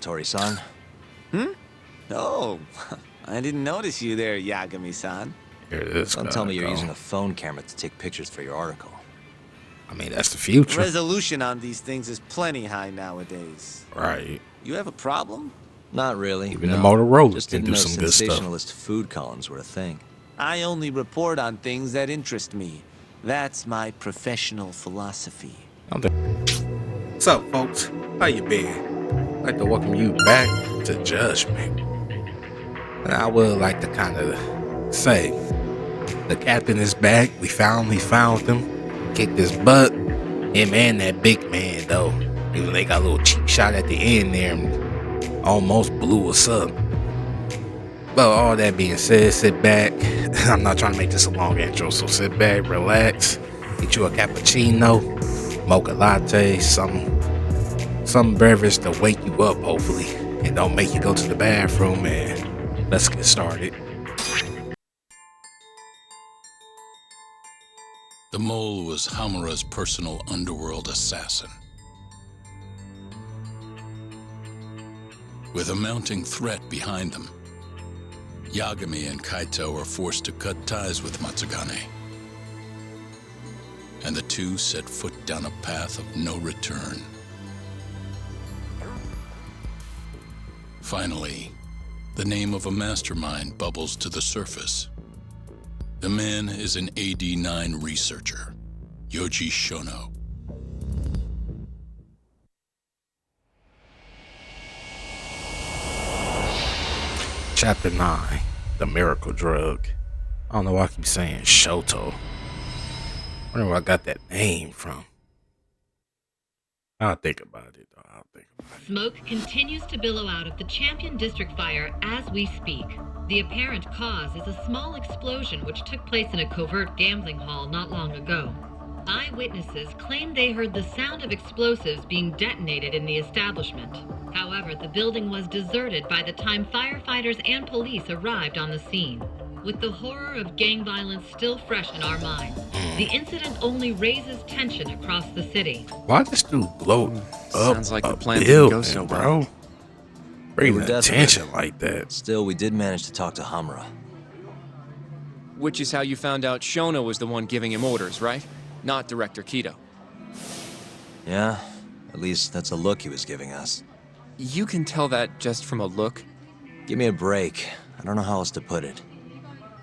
Hattori-san. Oh, I didn't notice you there, Yagami-san. Don't tell me you're using a phone camera to take pictures for your article. I mean, that's the future. Resolution on these things is plenty high nowadays. Right. You have a problem? Not really. Even the Motorola just can didn't do know some good stuff. sensationalist food columns were a thing. I only report on things that interest me. That's my professional philosophy. What's up, folks? How you been? I'd like to welcome you back to Judgment. And I would like to kind of say, the captain is back. We finally found him. Kicked his butt. Him and that big man, though. Even they got a little cheap shot at the end there and almost blew us up. But all that being said, sit back. I'm not trying to make this a long intro, so sit back, relax, get you a cappuccino, mocha latte, some beverage to wake you up, hopefully, and don't make you go to the bathroom, and let's get started. The mole was Hamura's personal underworld assassin. With a mounting threat behind them, Yagami and Kaito are forced to cut ties with Matsugane. And the two set foot down a path of no return. Finally, the name of a mastermind bubbles to the surface. The man is an AD9 researcher, Yoji Shono. Chapter 9, The Miracle Drug. I don't know why I keep saying Shoto. I wonder where I got that name from. I'll think about it, though. Smoke continues to billow out of the Champion District fire as we speak. The apparent cause is a small explosion which took place in a covert gambling hall not long ago. Eyewitnesses claim they heard the sound of explosives being detonated in the establishment. However, the building was deserted by the time firefighters and police arrived on the scene. With the horror of gang violence still fresh in our minds, the incident only raises tension across the city. Why this dude blow up Sounds like a the plan didn't go so building, well. bro? Bring We're attention like that. Still, we did manage to talk to Hamura. Which is how you found out Shono was the one giving him orders, right? Not Director Kido. Yeah, at least that's a look he was giving us. You can tell that just from a look? Give me a break. I don't know how else to put it.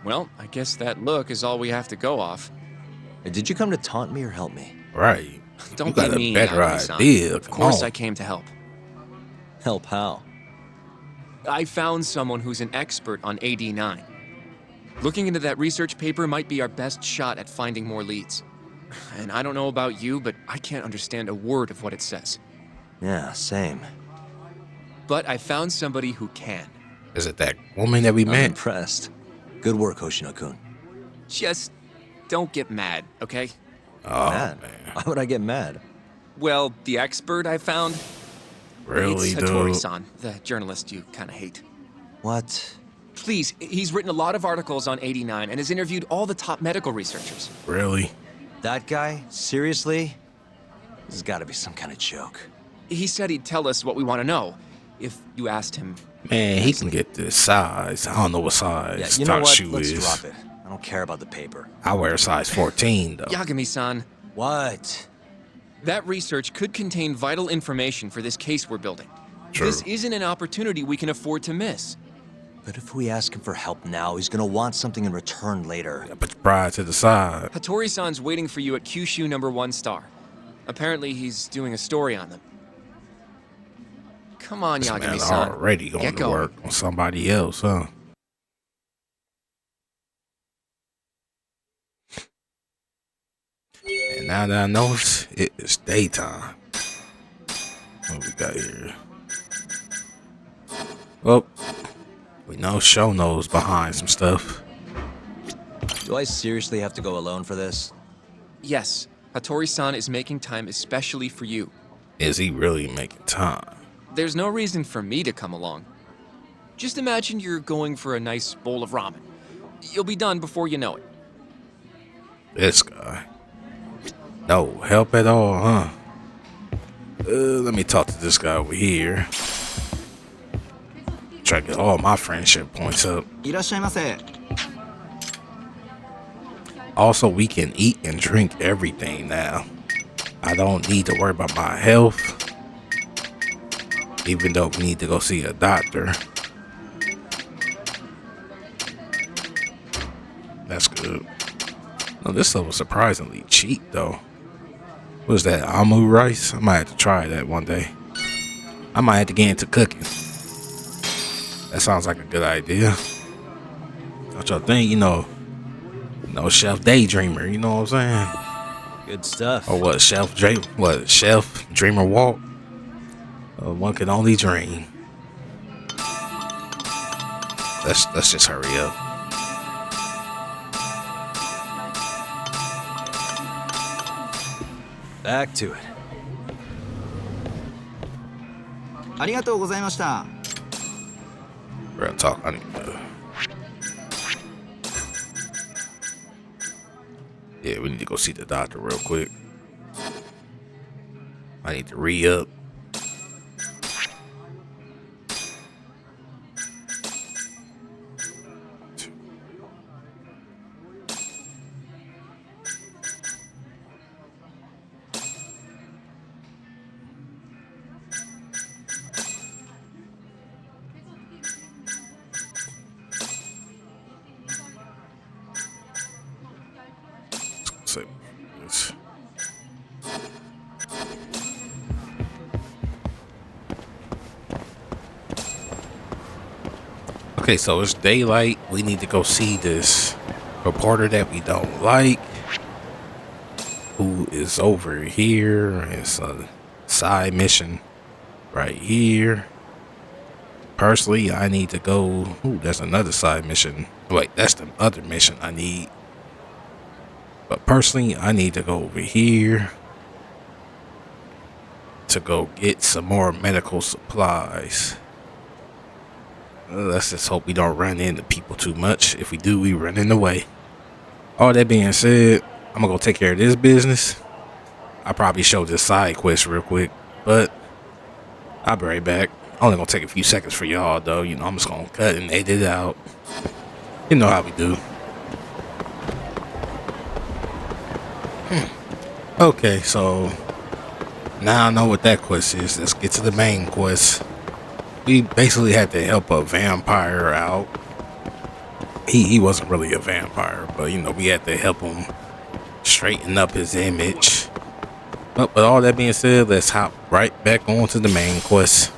Well, I guess that look is all we have to go off. Hey, did you come to taunt me or help me? Right. Don't you got be a mean, better Yagami-san. idea. Of Come course on. I came to help. Help how? I found someone who's an expert on AD9. Looking into that research paper might be our best shot at finding more leads. And I don't know about you, but I can't understand a word of what it says. Yeah, same. But I found somebody who can. Is it that woman that we I'm met? impressed. Good work, Hoshino-kun. Just don't get mad, okay? Oh, Mad? man. Why would I get mad? Well, the expert I found, Really, it's dude? Hattori-san, the journalist you kind of hate. What? Please, he's written a lot of articles on 89 and has interviewed all the top medical researchers. Really? That guy? Seriously? This has got to be some kind of joke. He said he'd tell us what we want to know, if you asked him. Man, he can get this size. I don't know what size Yeah, you know top what? shoe Let's is. drop it. I don't care about the paper. I wear a size 14, though. Yagami-san, What? that research could contain vital information for this case we're building. True. This isn't an opportunity we can afford to miss. But if we ask him for help now, he's gonna want something in return later. Put your pride to the side. Hattori-san's waiting for you at Kyushu #1 star. Apparently, he's doing a story on them. Come on, This man Yagami-san. already going Get to work on somebody else, huh? And now that I notice, it is daytime. What we got here? Well, we know Shono's behind some stuff. Do I seriously have to go alone for this? Yes, Hattori-san is making time especially for you. Is he really making time? There's no reason for me to come along. Just imagine you're going for a nice bowl of ramen. You'll be done before you know it. This guy. No help at all, huh? Let me talk to this guy over here. try to get all my friendship points up. いらっしゃいませ。 Also, we can eat and drink everything now. I don't need to worry about my health, even though we need to go see a doctor. That's good. No, this stuff was surprisingly cheap, though. What is that, amu rice? I might have to try that one day. I might have to get into cooking. That sounds like a good idea. What y'all think? You know, Chef Daydreamer. You know what I'm saying? Good stuff. Or what, Chef DreamerWalt? One can only dream. Let's just hurry up. Back to it. ありがとうございました。 Real talk. I need to. Yeah, we need to go see the doctor real quick. I need to re-up. Say this. Okay, so it's daylight. We need to go see this reporter that we don't like, who is over here. It's a side mission right here. Personally, I need to go. Ooh, that's another side mission. Wait, that's the other mission I need. But personally, I need to go over here to go get some more medical supplies. Let's just hope we don't run into people too much. If we do, we run in the way. All that being said, I'm gonna go take care of this business. I'll probably show this side quest real quick, but I'll be right back. Only gonna take a few seconds for y'all though. You know, I'm just gonna cut and edit it out. You know how we do. Okay, so now I know what that quest is. Let's get to the main quest. We basically had to help a vampire out. He wasn't really a vampire, but you know, we had to help him straighten up his image. But with all that being said, let's hop right back on to the main quest.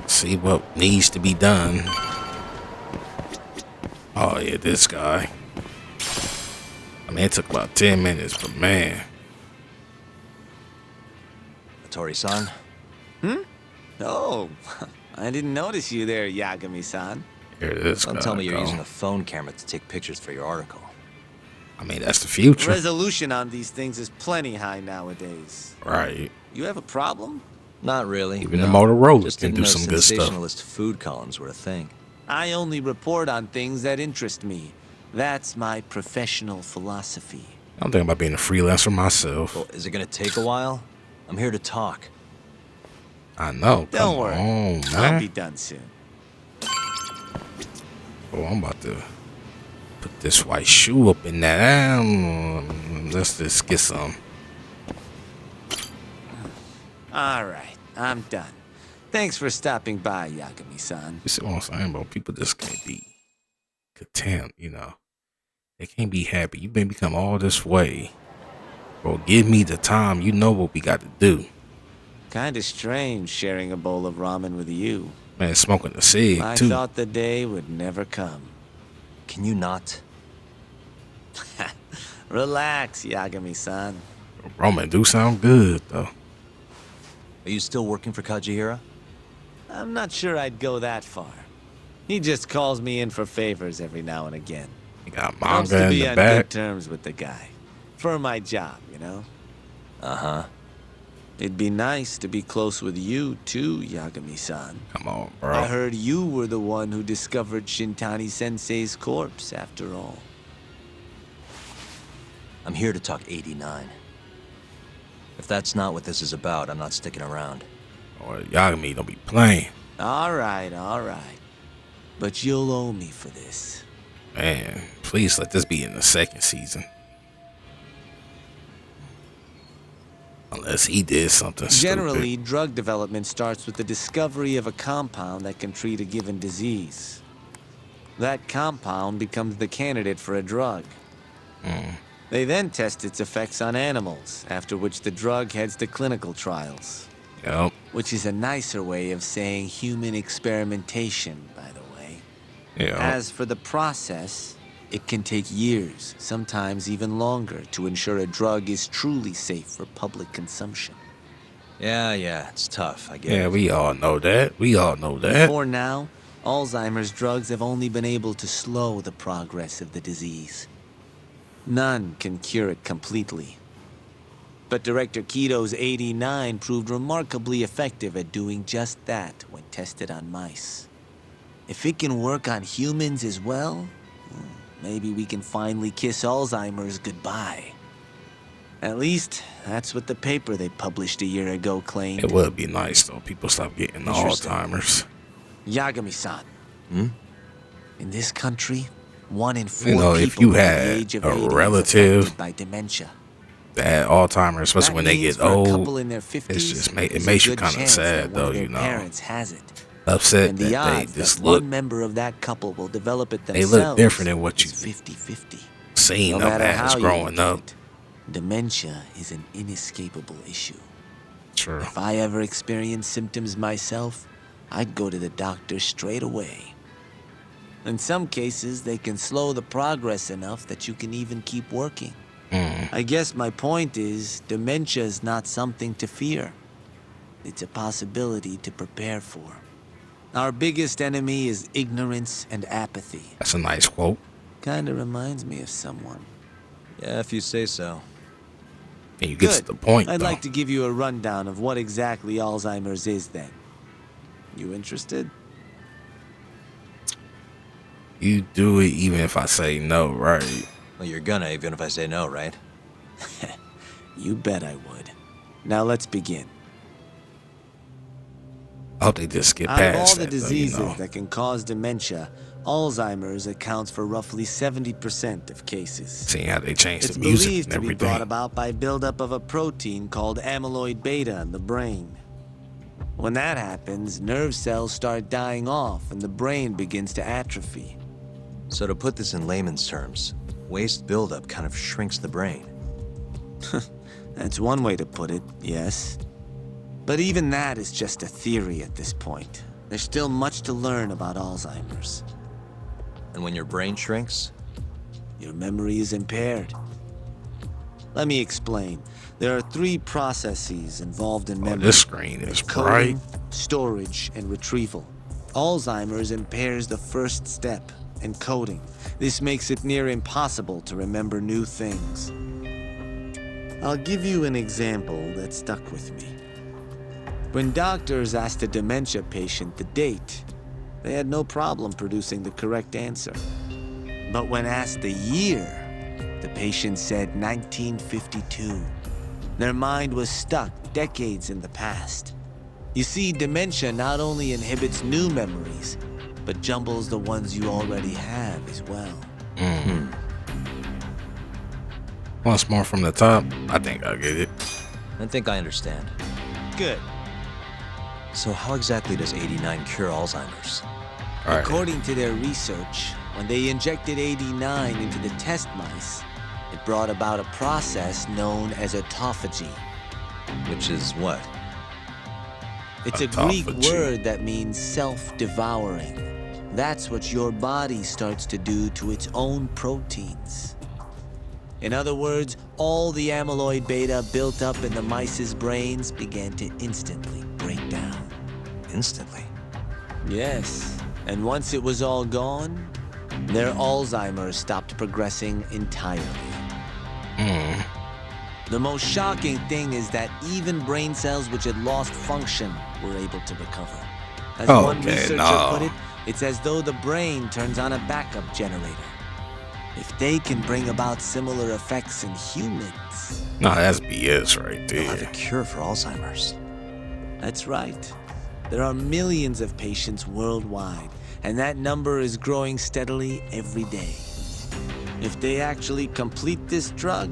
See what needs to be done. Oh yeah, this guy. I mean, it took about 10 minutes, but man. Tori-san? Oh, I didn't notice you there, Yagami-san. Here this Don't guy tell me you're go. using a phone camera to take pictures for your article. I mean, that's the future. Resolution on these things is plenty high nowadays. Right. You have a problem? Not really. Even the Motorola Just can didn't do know some good stuff. sensationalist food columns were a thing. I only report on things that interest me. That's my professional philosophy. I'm thinking about being a freelancer myself. Well, is it gonna take a while? I'm here to talk. I know. Don't Come worry. on, I'll man. be done soon. Oh, I'm about to put this white shoe up in that. Let's just get some. All right, I'm done. Thanks for stopping by, Yagami-san. You see what I'm saying, bro? People just can't be content, you know. They can't be happy. You've been become all this way. Bro, give me the time. You know what we got to do. Kinda strange sharing a bowl of ramen with you. Man, smoking a cig, I too. thought the day would never come. Can you not? Relax, Yagami-san. Roman do sound good, though. Are you still working for Kajihira? I'm not sure I'd go that far. He just calls me in for favors every now and again. You got Helps manga to in be the on back. good terms with the guy. For my job, you know? Uh-huh. It'd be nice to be close with you, too, Yagami-san. Come on, bro. I heard you were the one who discovered Shintani-sensei's corpse, after all. I'm here to talk 89. If that's not what this is about, I'm not sticking around. Oh, Yagami don't be playing. All right. But you'll owe me for this. Man, please let this be in the second season. Unless he did something Generally, stupid. drug development starts with the discovery of a compound that can treat a given disease. That compound becomes the candidate for a drug. They then test its effects on animals, after which the drug heads to clinical trials. Yep. Which is a nicer way of saying human experimentation, by the way. Yeah. As for the process, it can take years, sometimes even longer, to ensure a drug is truly safe for public consumption. Yeah, it's tough, I get Yeah, it. we all know that. Before now, Alzheimer's drugs have only been able to slow the progress of the disease. None can cure it completely. But Director Keto's 89 proved remarkably effective at doing just that when tested on mice. If it can work on humans as well, maybe we can finally kiss Alzheimer's goodbye. At least, that's what the paper they published a year ago claimed. It would be nice though. People stop getting the Interesting. Alzheimer's. Yagami-san. Hmm? In this country, 1 in 4 You know, people if you over the had age of a 80 is relative affected by dementia. That had Alzheimer's, especially That when they means get for a old, couple in their 50s, it's just it there's a makes you good kind of chance that sad one though, of their you know. parents has it. Upset And the that they odds that just look one member of that couple will develop it they themselves look different than what you is 50-50. seen No them matter how as you growing look at up. it, dementia is an inescapable issue. Sure. If I ever experienced symptoms myself, I'd go to the doctor straight away. In some cases, they can slow the progress enough that you can even keep working. I guess my point is, dementia is not something to fear. It's a possibility to prepare for. Our biggest enemy is ignorance and apathy. That's a nice quote. Kinda reminds me of someone. Yeah, if you say so. And you get to Good. the point I'd though. like to give you a rundown of what exactly Alzheimer's is then. You interested? You do it even if I say no, right? Well, you're gonna, even if I say no, right? You bet I would. Now let's begin. I hope they just skip Out of all past the that though, diseases you know. that can cause dementia, Alzheimer's accounts for roughly 70% of cases. Seeing how they changed It's the music believed and to be brought everything. about by buildup of a protein called amyloid beta in the brain. When that happens, nerve cells start dying off and the brain begins to atrophy. So to put this in layman's terms, waste buildup kind of shrinks the brain. That's one way to put it, yes. But even that is just a theory at this point. There's still much to learn about Alzheimer's. And when your brain shrinks, Your memory is impaired. Let me explain. There are 3 processes involved in Oh, memory. this screen is Coding, bright. storage, and retrieval. Alzheimer's impairs the first step, encoding. This makes it near impossible to remember new things. I'll give you an example that stuck with me. When doctors asked a dementia patient the date, they had no problem producing the correct answer. But when asked the year, the patient said 1952. Their mind was stuck decades in the past. You see, dementia not only inhibits new memories, but jumbles the ones you already have as well. Once more from the top. I think I get it. I think I understand. Good. So how exactly does 89 cure Alzheimer's? All right. According to their research, when they injected 89 into the test mice, it brought about a process known as autophagy. Which is what? It's a Greek Autophagy. word that means self-devouring. That's what your body starts to do to its own proteins. In other words, all the amyloid beta built up in the mice's brains began to instantly break down. Instantly. Yes, and once it was all gone, their Alzheimer's stopped progressing entirely. The most shocking thing is that even brain cells which had lost function were able to recover. As one Okay, researcher no. put it, it's as though the brain turns on a backup generator. If they can bring about similar effects in humans, No, that's BS right They'll have a there. cure for Alzheimer's. that's right. There are millions of patients worldwide, and that number is growing steadily every day. If they actually complete this drug,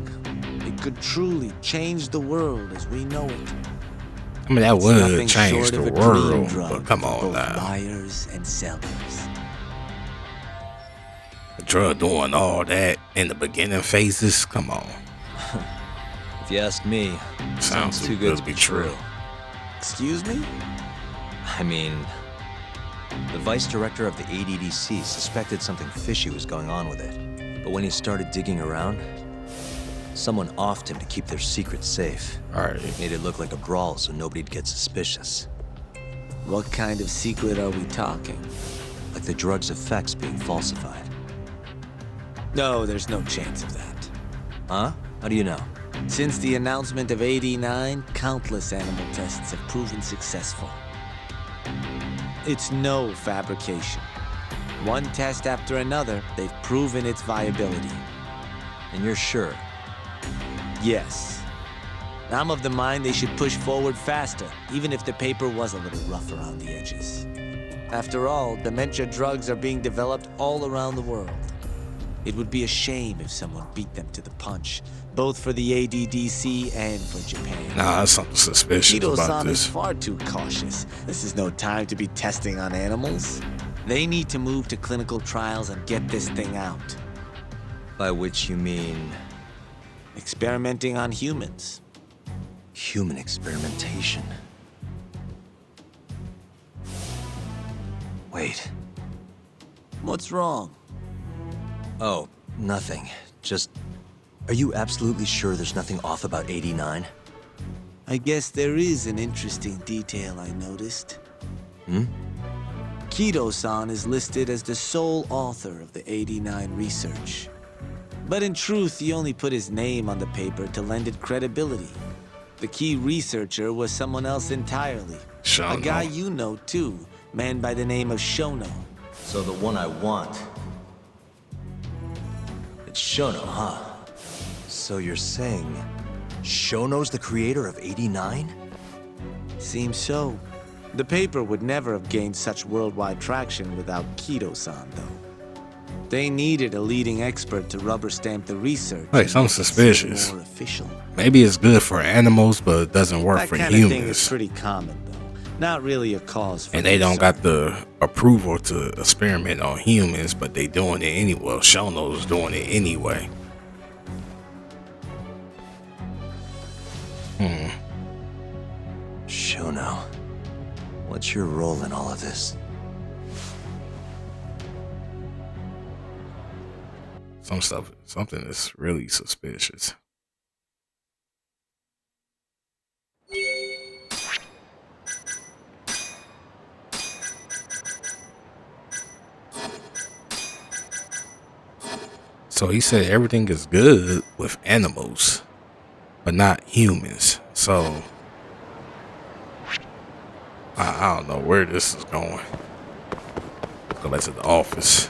it could truly change the world as we know it. I mean, that It's would nothing change short the of a dream world, drug but come for on both now. buyers and sellers. A drug doing all that in the beginning phases? Come on. If you ask me, sounds too good to be true. Excuse me? I mean, the vice director of the ADDC suspected something fishy was going on with it. But when he started digging around, someone offed him to keep their secret safe. Alright. Made it look like a brawl so nobody'd get suspicious. What kind of secret are we talking? Like the drug's effects being falsified. No, there's no chance of that. Huh? How do you know? Since the announcement of AD9, countless animal tests have proven successful. It's no fabrication. One test after another, they've proven its viability. And you're sure? Yes. I'm of the mind they should push forward faster, even if the paper was a little rough around the edges. After all, dementia drugs are being developed all around the world. It would be a shame if someone beat them to the punch, both for the ADDC and for Japan. Nah, there's something suspicious about Kido-san is this. far too cautious. This is no time to be testing on animals. They need to move to clinical trials and get this thing out. By which you mean Experimenting on humans. human experimentation. Wait. What's wrong? Oh, nothing. Just, are you absolutely sure there's nothing off about 89? I guess there is an interesting detail I noticed. Kido-san is listed as the sole author of the 89 research. But in truth, he only put his name on the paper to lend it credibility. The key researcher was someone else entirely. Shono. A guy you know too, man by the name of Shono. So the one I want. It's Shono, huh? So you're saying Shono's the creator of 89? Seems so. The paper would never have gained such worldwide traction without Kido-san, though. They needed a leading expert to rubber stamp the research. Hey, and something make it seem suspicious. More official. Maybe it's good for animals, but it doesn't work That for kind of thing is humans. pretty common, though. Not really a cause for And they don't concern. got the approval to experiment on humans, but they doing it anyway. Well, Shono's doing it anyway. Shono, what's your role in all of this? Something is really suspicious. So he said everything is good with animals, but not humans. So I don't know where this is going. Go back to the office.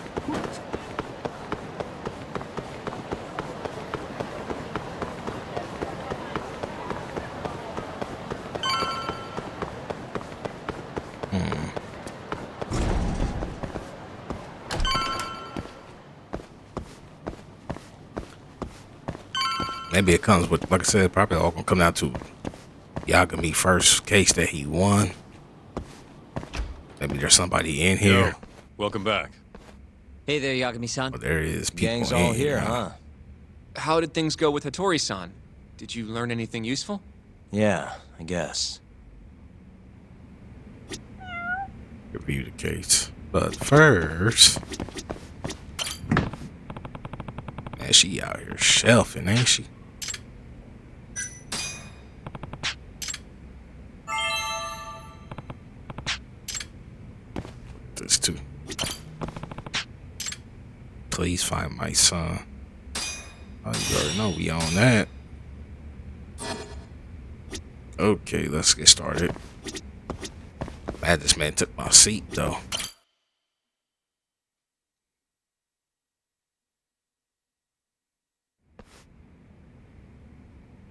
Maybe it comes with, like I said, probably all gonna come down to Yagami first case that he won. Maybe there's somebody in here. Yo, welcome back. Hey there, Yagami-san. But there is people Gang's in all here, huh? How did things go with Hattori-san? Did you learn anything useful? Yeah, I guess. Review the case. But first, man, she out here shelfing, ain't she? This too. Please find my son. Oh, you already know we on that. Okay, let's get started. Man, this man took my seat though.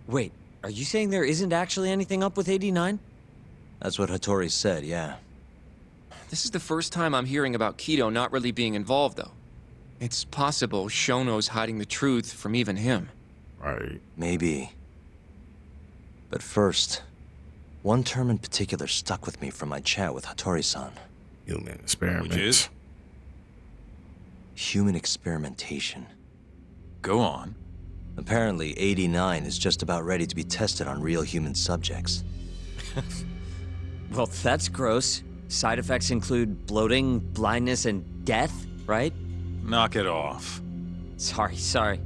Wait, are you saying there isn't actually anything up with 89? That's what Hattori said, yeah. This is the first time I'm hearing about Kido not really being involved, though. It's possible Shono's hiding the truth from even him. Right. Maybe. But first, one term in particular stuck with me from my chat with Hattori-san. Human experiments. Which is? Human experimentation. Go on. Apparently, 89 is just about ready to be tested on real human subjects. Well, that's gross. Side effects include bloating, blindness, and death, right? Knock it off. Sorry.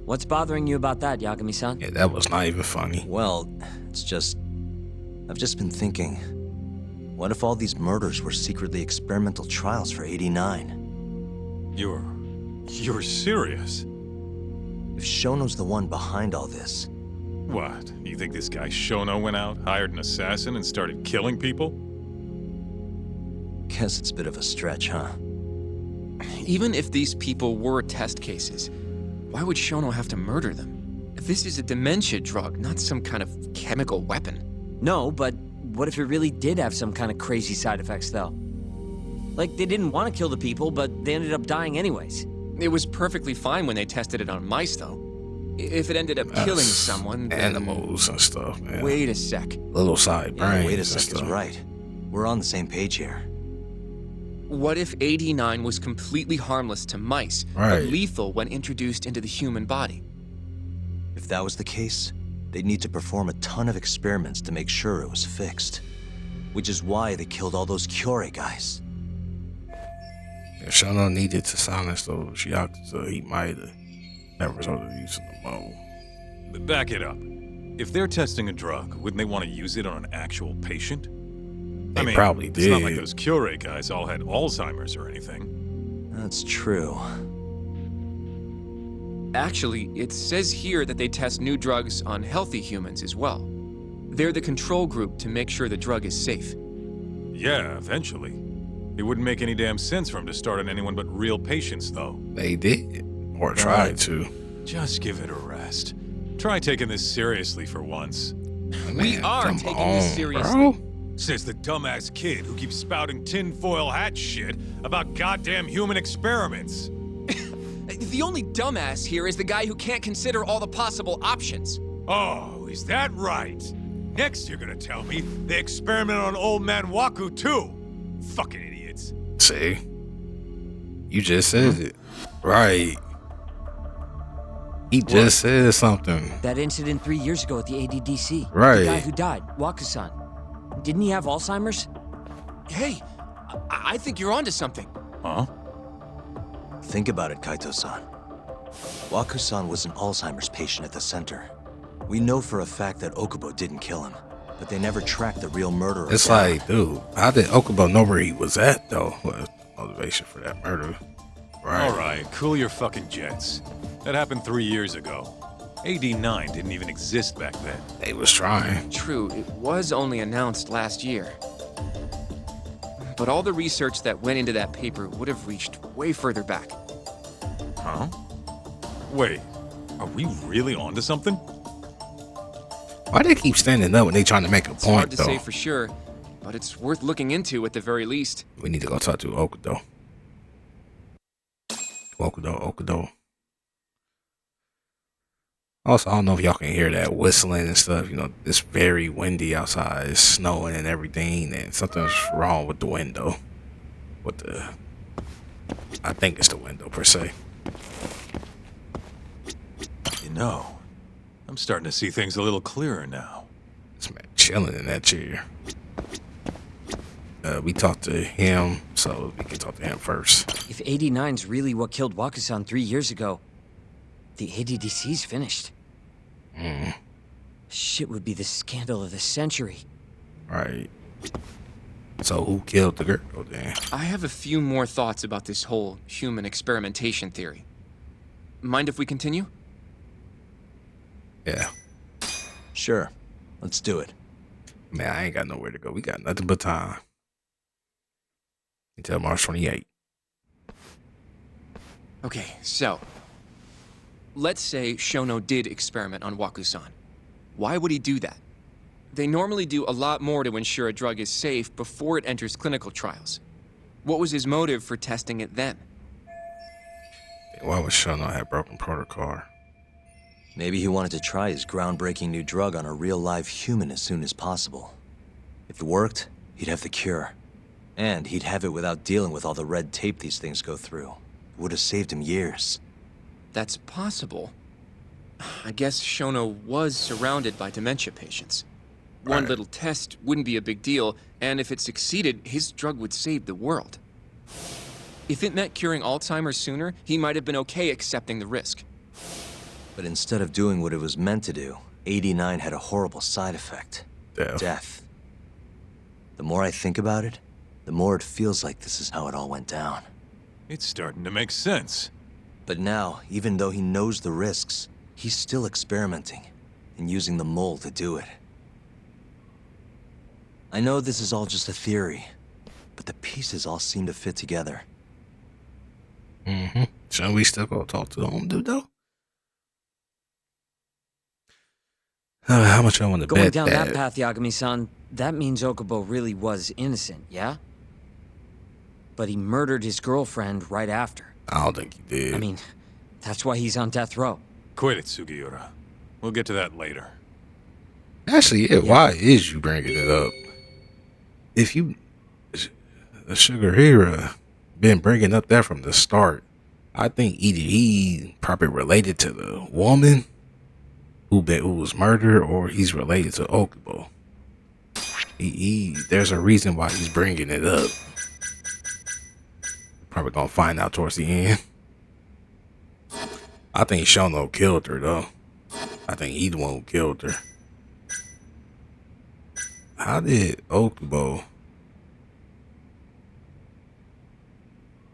What's bothering you about that, Yagami-san? Yeah, that was not even funny. Well, it's just... I've just been thinking... What if all these murders were secretly experimental trials for 89? You're serious? If Shono's the one behind all this... What? You think this guy Shono went out, hired an assassin, and started killing people? Guess it's a bit of a stretch, huh? Even if these people were test cases, why would Shono have to murder them? This is a dementia drug, not some kind of chemical weapon. No, but what if it really did have some kind of crazy side effects, though? Like, they didn't want to kill the people, but they ended up dying anyways. It was perfectly fine when they tested it on mice, though. If it ended up killing someone, then... Animals and stuff, man. Wait a sec. Little side Yeah, brains wait a and sec is stuff. right. We're on the same page here. What if 89 was completely harmless to mice, Right. but lethal when introduced into the human body? If that was the case, they'd need to perform a ton of experiments to make sure it was fixed. Which is why they killed all those Kyorei guys. If Shono needed to silence those Yakuza, he might have never resorted to using the mo. Back it up. If they're testing a drug, wouldn't they want to use it on an actual patient? They probably It's not like did. those Kyorei guys all had Alzheimer's or anything. That's true. Actually, it says here that they test new drugs on healthy humans as well. They're the control group to make sure the drug is safe. Yeah, eventually. It wouldn't make any damn sense for him to start on anyone but real patients, though. They did. Or tried to. Just give it a rest. Try taking this seriously for once. We Man, are come taking on, this seriously. bro. Says the dumbass kid who keeps spouting tinfoil hat shit about goddamn human experiments. The only dumbass here is the guy who can't consider all the possible options. Oh, is that right? Next you're gonna tell me they experiment on old man Waku too. Fucking idiots. See? You just said it. Right. He just said something. That incident 3 years ago at the ADDC. Right. The guy who died, Waku-san. Didn't he have Alzheimer's? Hey, I think you're onto something. Huh? Think about it, Kaito-san. Waku-san was an Alzheimer's patient at the center. We know for a fact that Okubo didn't kill him, but they never tracked the real murderer It's down. like, dude, how did Okubo know where he was at, though? What motivation for that murder? Right. Alright, cool your fucking jets. That happened 3 years ago. AD9 didn't even exist back then. They was trying. True, it was only announced last year. But all the research that went into that paper would have reached way further back. Huh? Wait, are we really onto something? Why they keep standing up when they trying to make a It's hard point, to though? say for sure, but it's worth looking into at the very least. We need to go talk to Okudo. Okudo. Also, I don't know if y'all can hear that whistling and stuff. You know, it's very windy outside. It's snowing and everything, and something's wrong with the window. I think it's the window, per se. You know, I'm starting to see things a little clearer now. This man chilling in that chair. We talked to him, so we can talk to him first. If 89's really what killed Waku-san 3 years ago, the ADDC's finished. Shit would be the scandal of the century. Right. So who killed the girl then? I have a few more thoughts about this whole human experimentation theory. Mind if we continue? Yeah. Sure, let's do it. Man, I ain't got nowhere to go. We got nothing but time. Until March 28th. Okay, so let's say Shono did experiment on Waku-san. Why would he do that? They normally do a lot more to ensure a drug is safe before it enters clinical trials. What was his motive for testing it then? Why would Shono have broken protocol? Maybe he wanted to try his groundbreaking new drug on a real live human as soon as possible. If it worked, he'd have the cure. And he'd have it without dealing with all the red tape these things go through. It would have saved him years. That's possible. I guess Shono was surrounded by dementia patients. One little test wouldn't be a big deal, and if it succeeded, his drug would save the world. If it meant curing Alzheimer's sooner, he might have been okay accepting the risk. But instead of doing what it was meant to do, 89 had a horrible side effect. Death. The more I think about it, the more it feels like this is how it all went down. It's starting to make sense. But now, even though he knows the risks, he's still experimenting and using the mole to do it. I know this is all just a theory, but the pieces all seem to fit together. So we still go talk to the home dude though? How much I want to Going bet down that? that path, Yagami-san, that means Okubo really was innocent, yeah? But he murdered his girlfriend right after. I don't think he did. I mean, that's why he's on death row. Quit it, Sugiura. We'll get to that later. Actually, yeah, why is you bringing it up? If you, the Sugiura, been bringing up that from the start, I think either he probably related to the woman who was murdered, or he's related to Okubo. There's a reason why he's bringing it up. Probably gonna find out towards the end. I think Shono killed her though. I think he's the one who killed her. How did Okubo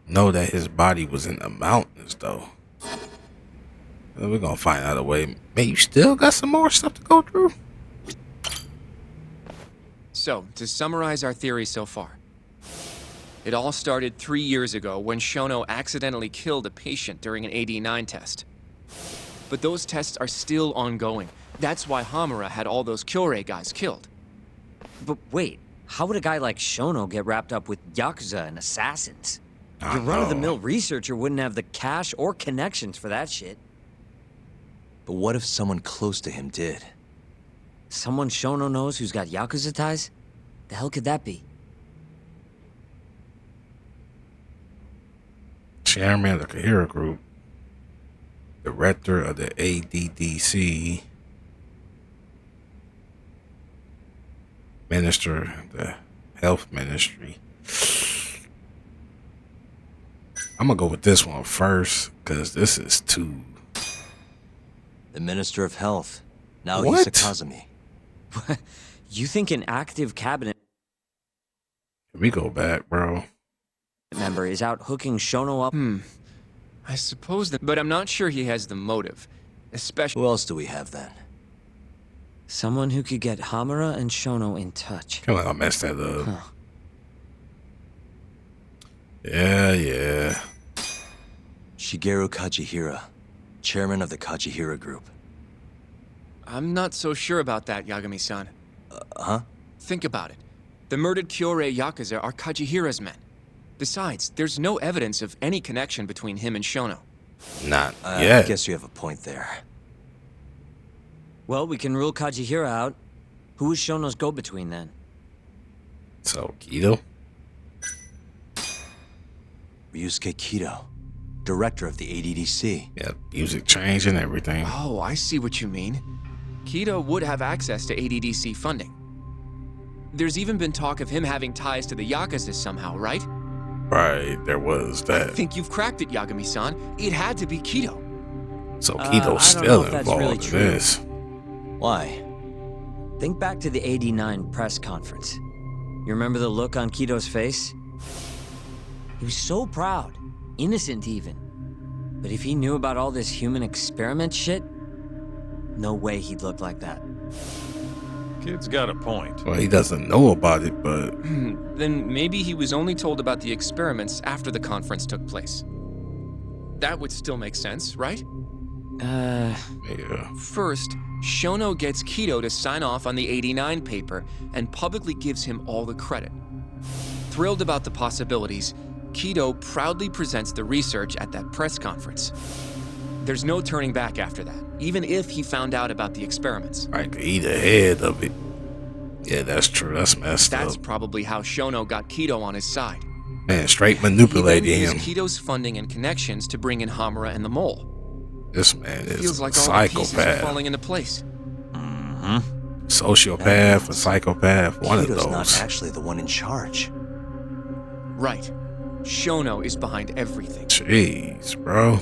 know that his body was in the mountains though? We're gonna find out a way. Man, you still got some more stuff to go through? So, to summarize our theory so far. It all started 3 years ago when Shono accidentally killed a patient during an AD9 test. But those tests are still ongoing. That's why Hamura had all those Kyorei guys killed. But wait, how would a guy like Shono get wrapped up with Yakuza and assassins? Your run-of-the-mill researcher wouldn't have the cash or connections for that shit. But what if someone close to him did? Someone Shono knows who's got Yakuza ties? The hell could that be? Chairman of the Kahira Group, Director of the ADDC, Minister of the Health Ministry. I'm gonna go with this one first, because this is too... The Minister of Health. Now What? he's Kazumi. You think an active cabinet We go back, bro. member is out hooking Shono up? I suppose that, but I'm not sure he has the motive. Especially... Who else do we have then? Someone who could get Hamura and Shono in touch. Feel like I messed that up. Yeah. Shigeru Kajihira, chairman of the Kajihira Group. I'm not so sure about that, Yagami-san. Huh? Think about it. The murdered Kyorei Yakuza are Kajihira's men. Besides, there's no evidence of any connection between him and Shono. Not I yet. guess you have a point there. Well, we can rule Kajihira out. Who is Shono's go-between then? So, Kido? Ryusuke Kido, director of the ADDC. Yeah, music change and everything. Oh, I see what you mean. Kido would have access to ADDC funding. There's even been talk of him having ties to the Yakuza somehow, right? Right, there was I that. think you've cracked it, Yagami-san. It had to be Kido. So I Kido's don't know still if that's involved really in true. this. Why? Think back to the 89 press conference. You remember the look on Kido's face? He was so proud, innocent even. But if he knew about all this human experiment shit, no way he'd look like that. Kid's got a point. Well, he doesn't know about it, but Then maybe he was only told about the experiments after the conference took place. That would still make sense, right? Yeah. First, Shono gets Kido to sign off on the 89 paper and publicly gives him all the credit. Thrilled about the possibilities, Kido proudly presents the research at that press conference. There's no turning back after that, even if he found out about the experiments. Right, he the head of it. Yeah, that's true. That's messed That's up. probably how Shono got Kido on his side. Man, straight manipulated He then him. used Kido's funding and connections to bring in Hamura and the mole. This man is Feels a like all the pieces are psychopath. falling into place. Sociopath, a psychopath, one of Kido's those. not actually the one in charge. Right. Shono is behind everything. Jeez, bro.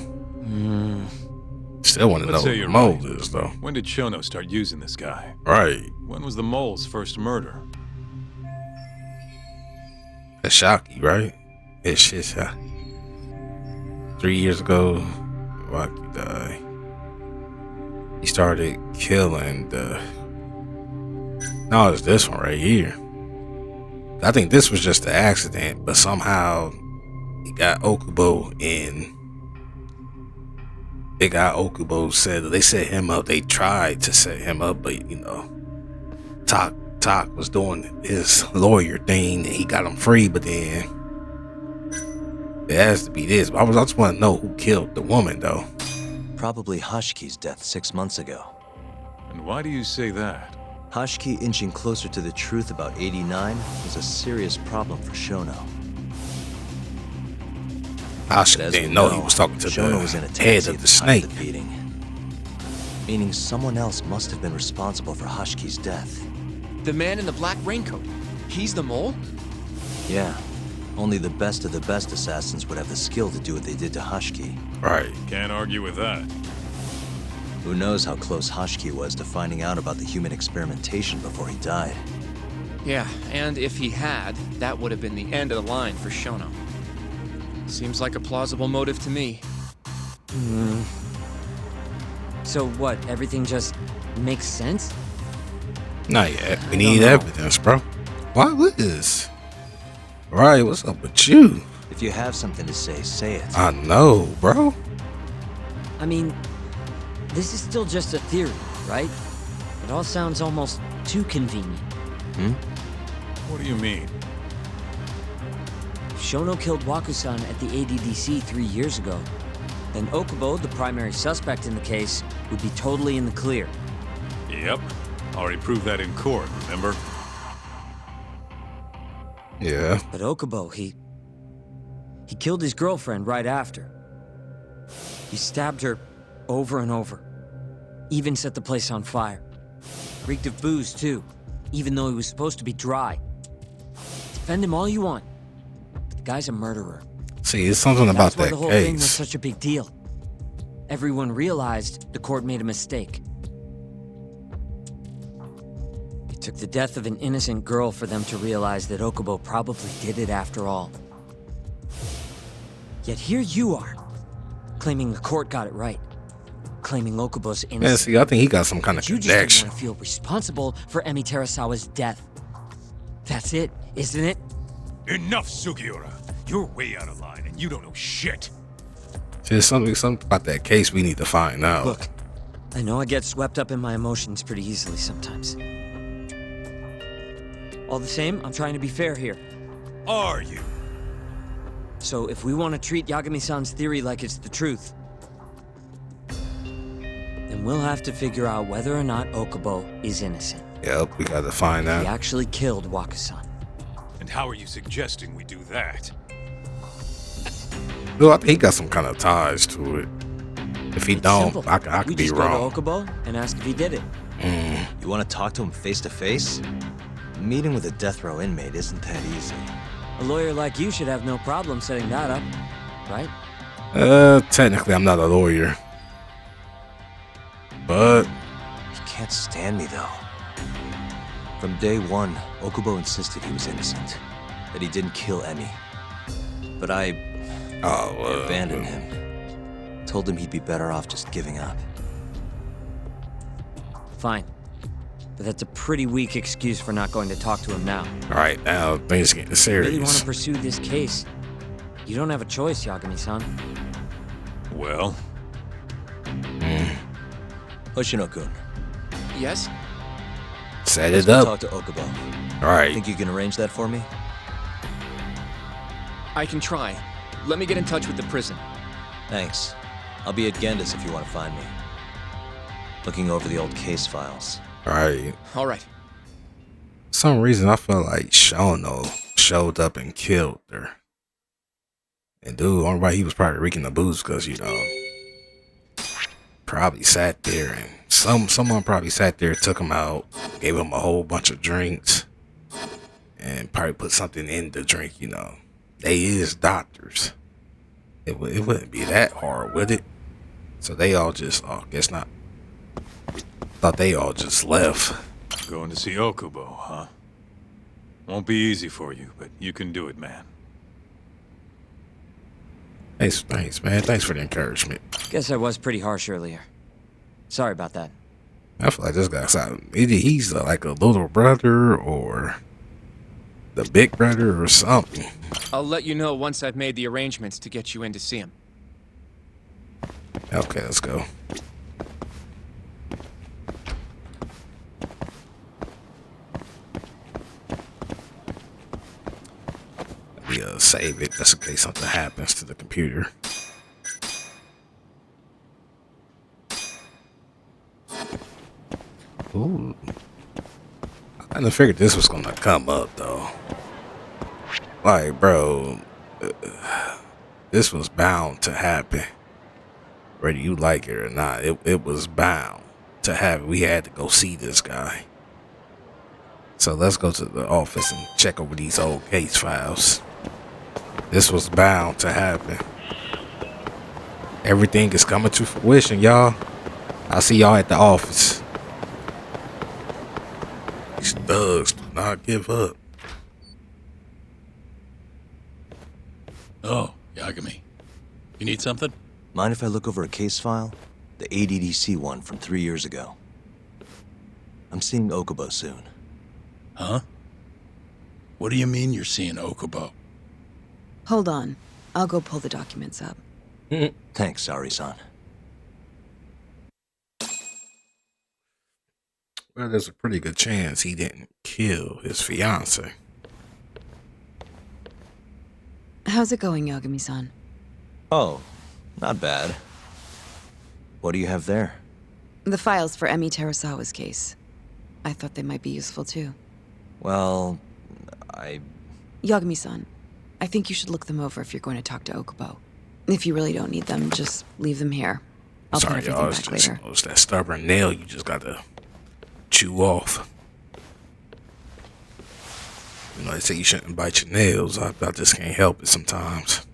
Still want to know Let's say who you're the mole right. is, though. When did Shono start using this guy? Right. When was the mole's first murder? That's shocky, right? It's shit. 3 years ago, Waki died. He started killing the... No, it's this one right here. I think this was just an accident, but somehow he got Okubo in. They got Okubo said they set him up. They tried to set him up, but you know, Tak was doing his lawyer thing and he got him free, but then it has to be this. I just want to know who killed the woman though. Probably Hashki's death 6 months ago. And why do you say that? Hashki inching closer to the truth about 89 was a serious problem for Shono. Hashki But as didn't we know he was talking to Shono was in the a head taxi of at the time snake. of the beating. Meaning someone else must have been responsible for Hashki's death. The man in the black raincoat. He's the mole? Yeah. Only the best of the best assassins would have the skill to do what they did to Hashki. Right. Can't argue with that. Who knows how close Hashki was to finding out about the human experimentation before he died. Yeah, and if he had, that would have been the end of the line for Shono. Seems like a plausible motive to me. So what, everything just makes sense? Not yet. We need evidence, bro. What is? Right, what's up with you? If you have something to say it. I know, bro. I mean, this is still just a theory, right? It all sounds almost too convenient. What do you mean? If Shono killed Wakusan at the ADDC 3 years ago, then Okubo, the primary suspect in the case, would be totally in the clear. Yep. Already proved that in court, remember? Yeah. But Okubo, he killed his girlfriend right after. He stabbed her over and over. Even set the place on fire. Reeked of booze, too, even though he was supposed to be dry. Defend him all you want, but the guy's a murderer. See, it's something about That's why that the whole thing was case. such a big deal. Everyone realized the court made a mistake. It took the death of an innocent girl for them to realize that Okubo probably did it after all. Yet here you are, claiming the court got it right. Claiming Okubo's innocent. Yeah, see, I think he got some kind of But you just don't connection. want to feel responsible for Emi Terasawa's death. That's it, isn't it? Enough, Sugiura. You're way out of line, and you don't know shit. See, there's something about that case we need to find out. Look, I know I get swept up in my emotions pretty easily sometimes. All the same, I'm trying to be fair here. Are you? So if we want to treat Yagami-san's theory like it's the truth, then we'll have to figure out whether or not Okubo is innocent. Yep, we got to find He out. actually killed Wakusan. And how are you suggesting we do that? No, I think he got some kind of ties to it. If he It's don't, simple. I We could be just wrong. go to Okubo and ask if he did it. You want to talk to him face to face? Meeting with a death row inmate isn't that easy. A lawyer like you should have no problem setting that up, right? Technically, I'm not a lawyer. But, He can't stand me, though. From day one, Okubo insisted he was innocent, that he didn't kill Emi. But I abandoned him. Told him he'd be better off just giving up. Fine. But that's a pretty weak excuse for not going to talk to him now. Alright, now things getting If you really want serious. to pursue this case, you don't have a choice, Yagami-san. Well, Hoshino-kun, Yes? Set let's it go up. talk to Okubo. All right. Think you can arrange that for me? I can try. Let me get in touch with the prison. Thanks. I'll be at Genda's if you want to find me. Looking over the old case files. All right. All right. For some reason, I felt like Shono showed up and killed her. And dude, only why he was probably reeking the booze because, you know, probably sat there and someone probably sat there, took him out, gave him a whole bunch of drinks, and probably put something in the drink, you know. They is doctors. It wouldn't be that hard, would it? So they all just, guess not. Thought they all just left. Going to see Okubo, huh? Won't be easy for you, but you can do it, man. Thanks, man. Thanks for the encouragement. Guess I was pretty harsh earlier. Sorry about that. I feel like this guy's either he's like a little brother or the big brother or something. I'll let you know once I've made the arrangements to get you in to see him. Okay, let's go. Let me save it just in case something happens to the computer. Ooh. I didn't figure this was gonna come up though. Like, bro, this was bound to happen. Whether you like it or not, it was bound to happen. We had to go see this guy. So let's go to the office and check over these old case files. This was bound to happen. Everything is coming to fruition, y'all. I'll see y'all at the office. These thugs do not give up. Oh, Yagami. You need something? Mind if I look over a case file? The ADDC one from 3 years ago. I'm seeing Okubo soon. Huh? What do you mean you're seeing Okubo? Hold on. I'll go pull the documents up. Thanks, Ari-san. Well, there's a pretty good chance he didn't kill his fiance. How's it going, Yagami-san? Oh, not bad. What do you have there? The files for Emi Terasawa's case. I thought they might be useful too. Well, Yagami-san, I think you should look them over if you're going to talk to Okubo. If you really don't need them, just leave them here. I'll put Sorry, everything y'all. It's back just later. it's that stubborn nail you just gotta chew off. You know, they say you shouldn't bite your nails. I just can't help it sometimes.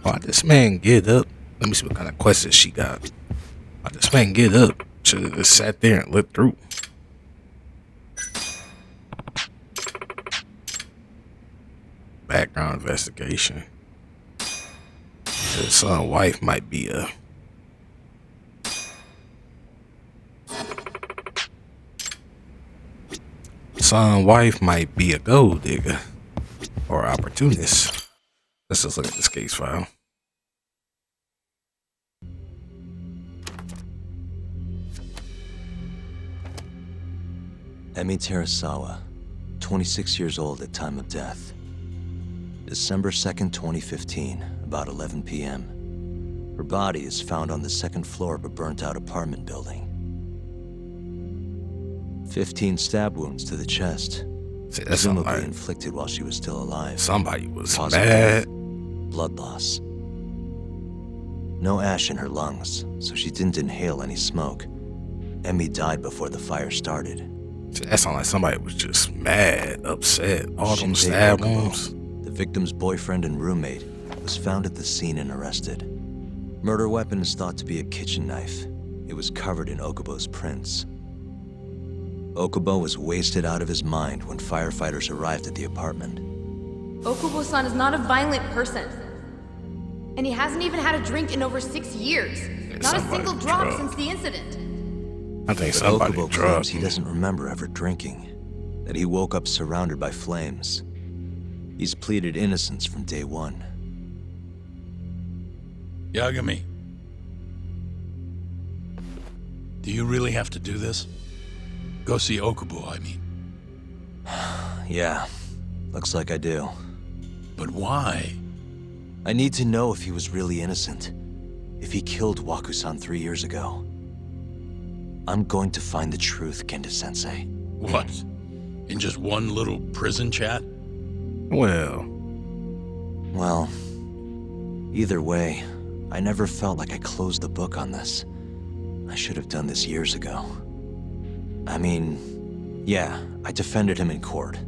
Why this man get up? Let me see what kind of questions she got. Why this man get up? Should have just sat there and looked through. Background investigation. His son wife might be a gold digger or opportunist. Let's just look at this case file. Emi Terasawa, 26 years old at time of death. December 2nd, 2015, about 11 p.m. Her body is found on the second floor of a burnt-out apartment building. 15 stab wounds to the chest, See, that's presumably inflicted while she was still alive. somebody was Cause of mad. death, blood loss. No ash in her lungs, so she didn't inhale any smoke. Emi died before the fire started. See, that sounds like somebody was just mad, upset. All them Shinpei stab Okubo, wounds. the victim's boyfriend and roommate, was found at the scene and arrested. Murder weapon is thought to be a kitchen knife. It was covered in Okubo's prints. Okubo was wasted out of his mind when firefighters arrived at the apartment. Okubo-san is not a violent person. And he hasn't even had a drink in over 6 years. Not a single drop since the incident. I think But somebody Okubo claims drugged he him. doesn't remember ever drinking, that he woke up surrounded by flames. He's pleaded innocence from day one. Yagami. Do you really have to do this? Go see Okubo, I mean. Yeah, looks like I do. But why? I need to know if he was really innocent. If he killed Waku-san 3 years ago. I'm going to find the truth, Kendo-sensei. What? In just one little prison chat? Well, either way, I never felt like I closed the book on this. I should have done this years ago. I mean, yeah, I defended him in court.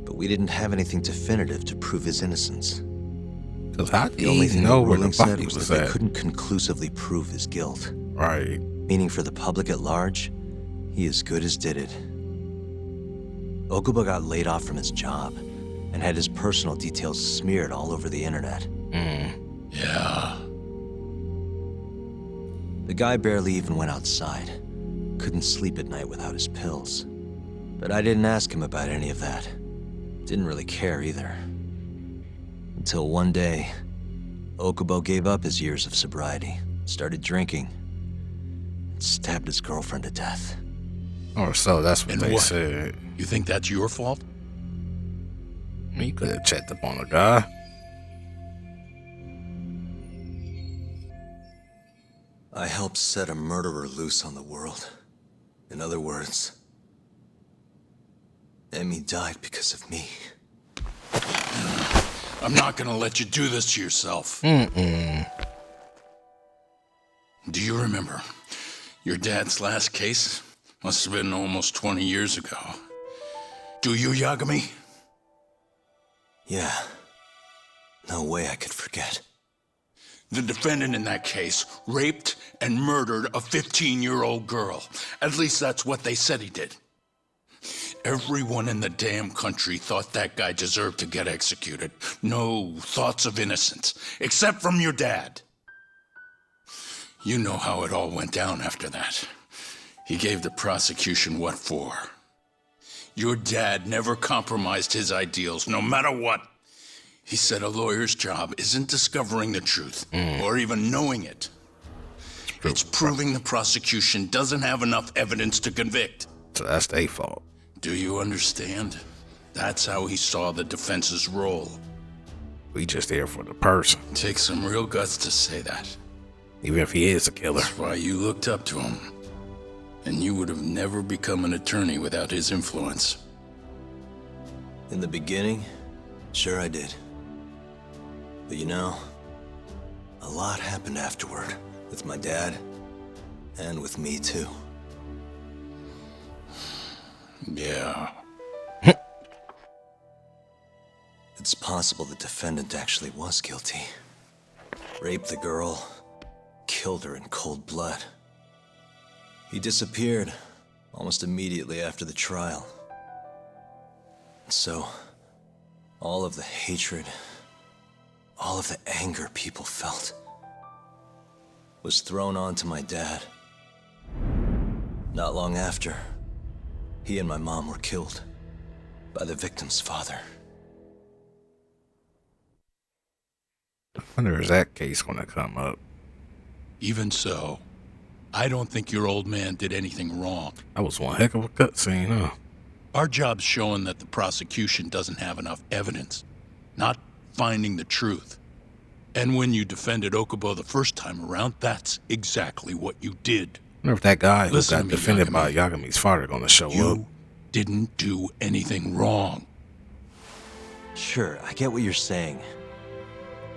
But we didn't have anything definitive to prove his innocence. because how do The only you thing know the where the ruling said body was was that they at? couldn't conclusively prove his guilt. Right. Meaning for the public at large, he as good as did it. Okubo got laid off from his job and had his personal details smeared all over the internet. Yeah. The guy barely even went outside. Couldn't sleep at night without his pills. But I didn't ask him about any of that. Didn't really care either. Until one day, Okubo gave up his years of sobriety, started drinking, and stabbed his girlfriend to death. Or so that's what And they what? said. You think that's your fault? I mean, you could have checked up on the guy. I helped set a murderer loose on the world. In other words, Emmy died because of me. I'm not gonna let you do this to yourself. Do you remember your dad's last case? Must have been almost 20 years ago. Do you, Yagami? Yeah. No way I could forget. The defendant in that case raped and murdered a 15-year-old girl. At least that's what they said he did. Everyone in the damn country thought that guy deserved to get executed. No thoughts of innocence, except from your dad. You know how it all went down after that. He gave the prosecution what for. Your dad never compromised his ideals, no matter what. He said a lawyer's job isn't discovering the truth, or even knowing it. It's proving the prosecution doesn't have enough evidence to convict. So that's their fault. Do you understand? That's how he saw the defense's role. We just there for the person. Takes some real guts to say that. Even if he is a killer. That's why you looked up to him. And you would have never become an attorney without his influence. In the beginning, sure I did. But you know, a lot happened afterward. With my dad, and with me too. Yeah. It's possible the defendant actually was guilty. Raped the girl, killed her in cold blood. He disappeared almost immediately after the trial. So, all of the hatred, all of the anger people felt was thrown onto my dad. Not long after, he and my mom were killed by the victim's father. I wonder is that case gonna come up? Even so, I don't think your old man did anything wrong. That was one heck of a cutscene, huh? Our job's showing that the prosecution doesn't have enough evidence, not finding the truth. And when you defended Okubo the first time around, that's exactly what you did. I wonder if that guy who Listen got to me, defended Yagami. by Yagami's father gonna show up. You didn't do anything wrong. Sure, I get what you're saying.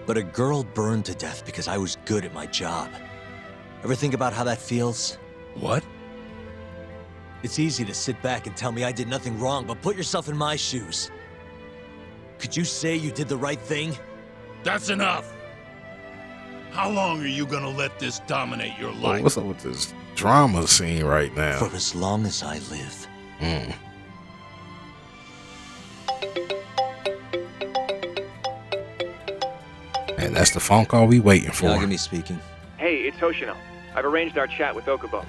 But a girl burned to death because I was good at my job. Ever think about how that feels? What? It's easy to sit back and tell me I did nothing wrong, but put yourself in my shoes. Could you say you did the right thing? That's enough! How long are you gonna let this dominate your Well, life? what's up with this drama scene right now? For as long as I live. And that's the phone call we waiting for. Yagami speaking. Hey, it's Hoshino. I've arranged our chat with Okubo.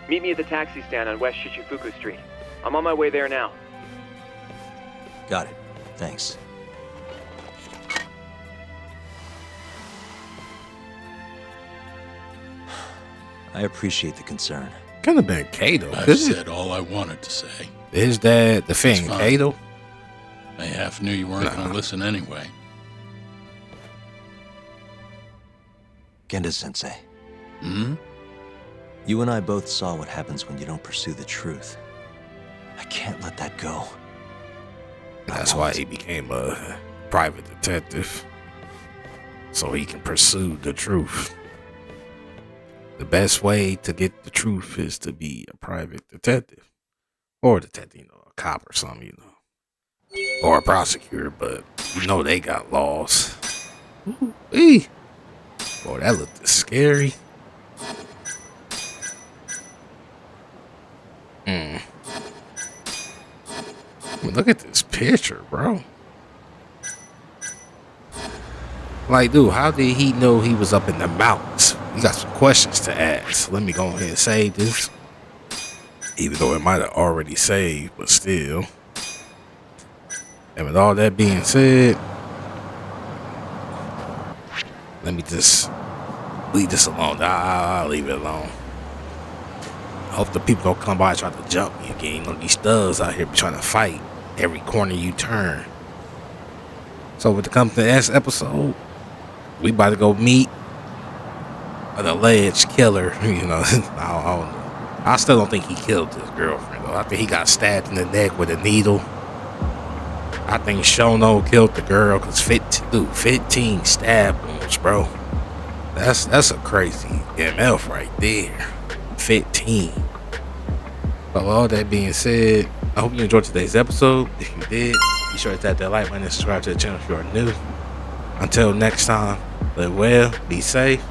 Meet me at the taxi stand on West Shichifuku Street. I'm on my way there now. Got it. Thanks. I appreciate the concern. Could have been Kato. I've said all I wanted to say. His dad defending Kato? I half knew you weren't going to listen anyway. Genda-sensei. Hmm? You and I both saw what happens when you don't pursue the truth. I can't let that go. That's why he became a private detective. So he can pursue the truth. The best way to get the truth is to be a private detective. Or a detective, you know, a cop or something, you know. Or a prosecutor, but you know they got laws. Ooh-wee. Boy, that looked scary. I mean, look at this picture, bro. Like, dude, how did he know he was up in the mountains? You got some questions to ask. Let me go ahead and save this. Even though it might have already saved, but still. And with all that being said, let me just leave this alone. I'll leave it alone. Hope the people don't come by and try to jump me again. You know, these thugs out here be trying to fight every corner you turn. So with the come to the next episode, we about to go meet an alleged killer. You know, I still don't think he killed his girlfriend, though. I think he got stabbed in the neck with a needle. I think Shono killed the girl because 15 stab wounds, bro. That's a crazy MF right there. 15. But with all that being said, I hope you enjoyed today's episode. If you did, be sure to tap that like button and subscribe to the channel if you are new. Until next time, live well, be safe,